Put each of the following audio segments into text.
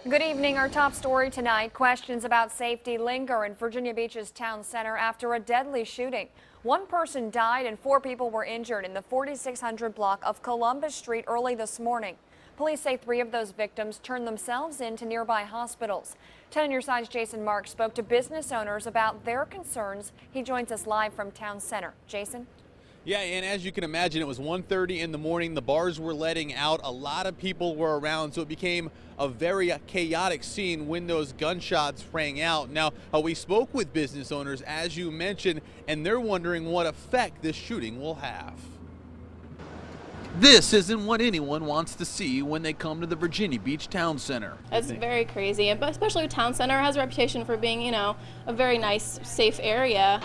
Good evening. Our top story tonight. Questions about safety linger in Virginia Beach's town center after a deadly shooting. One person died and 4 people were injured in the 4600 block of Columbus Street early this morning. Police say 3 of those victims turned themselves in to nearby hospitals. 10 on your side's Jason Marks spoke to business owners about their concerns. He joins us live from town center. Jason? Yeah, and as you can imagine, it was 1:30 in the morning. The bars were letting out. A lot of people were around, so it became a very chaotic scene when those gunshots rang out. Now, we spoke with business owners, as you mentioned, and they're wondering what effect this shooting will have. This isn't what anyone wants to see when they come to the Virginia Beach Town Center. It's very crazy, but especially Town Center has a reputation for being, a very nice, safe area.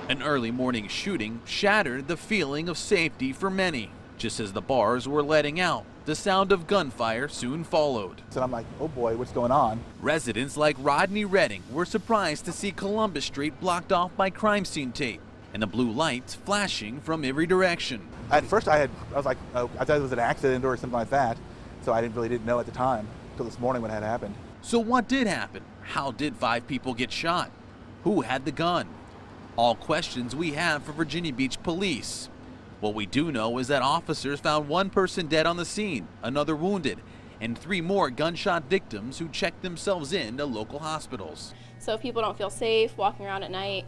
An early morning shooting shattered the feeling of safety for many. Just as the bars were letting out, the sound of gunfire soon followed. So I'm like, oh boy, what's going on? Residents like Rodney Redding were surprised to see Columbus Street blocked off by crime scene tape and the blue lights flashing from every direction. At first I was like, oh, I thought it was an accident or something like that. So I didn't know at the time until this morning when it had happened. So what did happen? How did 5 people get shot? Who had the gun? All questions we have for Virginia Beach police. What we do know is that officers found 1 person dead on the scene, another wounded, and 3 more gunshot victims who checked themselves in to local hospitals. So if people don't feel safe walking around at night,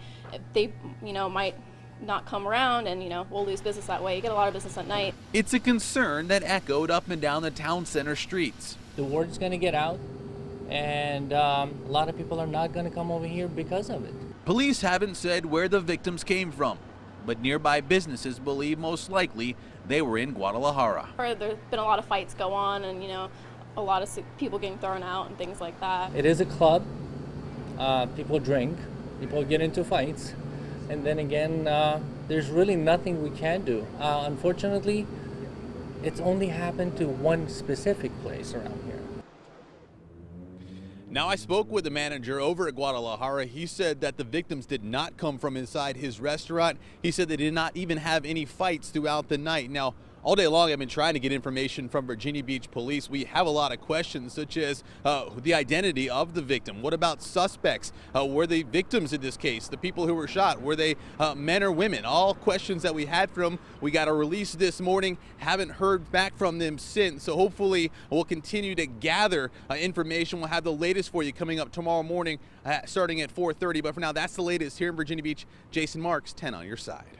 they, might not come around and, we'll lose business that way. You get a lot of business at night. It's a concern that echoed up and down the town center streets. The word is going to get out, and a lot of people are not going to come over here because of it. Police haven't said where the victims came from, but nearby businesses believe most likely they were in Guadalajara. There's been a lot of fights go on and, a lot of people getting thrown out and things like that. It is a club. People drink, people get into fights, and then again, there's really nothing we can do. Unfortunately, it's only happened to one specific place around here. Now, I spoke with the manager over at Guadalajara. He said that the victims did not come from inside his restaurant. He said they did not even have any fights throughout the night. Now, all day long, I've been trying to get information from Virginia Beach police. We have a lot of questions, such as the identity of the victim. What about suspects? Were they victims in this case? The people who were shot, were they men or women? All questions that we had from them. We got a release this morning. Haven't heard back from them since. So hopefully we'll continue to gather information. We'll have the latest for you coming up tomorrow morning, starting at 4:30. But for now, that's the latest here in Virginia Beach. Jason Marks, 10 on your side.